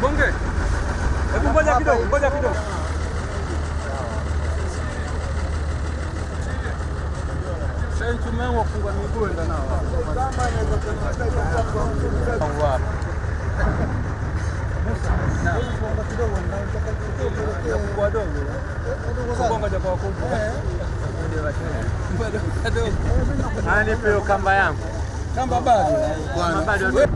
Bonge. Hebu ngoja kidogo, ngoja kidogo. Sasa tumeamua kufunga miguu enda nao. Nani peo kamba yangu? Kamba bado. Kamba bado.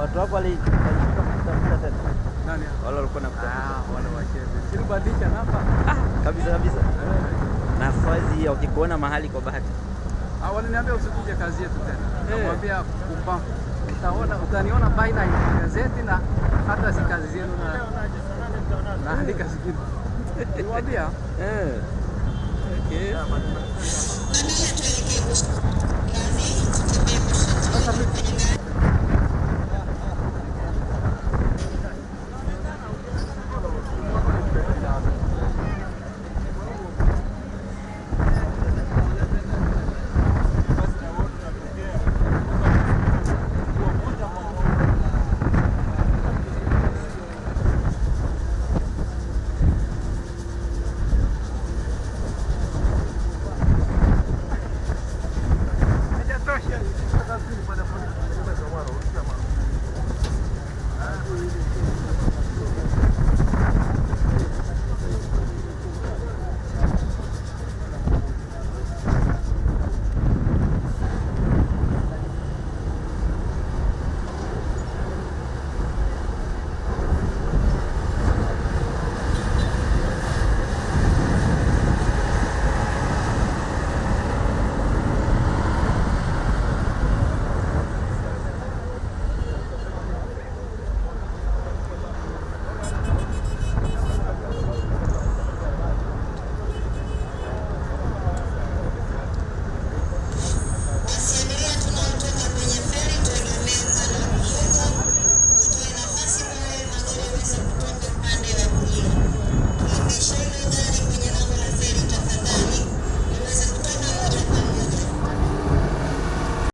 Watu hapo walikuwa tena. Nani? Wale walikuwa nakutafuta. Wale wacheze. Sio badilisha namba. Kabisa. Na fazi ukikuona mahali kwa bahati. Waliniambia usikuje kazi yetu tena. Namwambia kupampa. Utaniona baina ya gazeti na hata si kazi zenu na andika zingine. Niwaambia? Okay.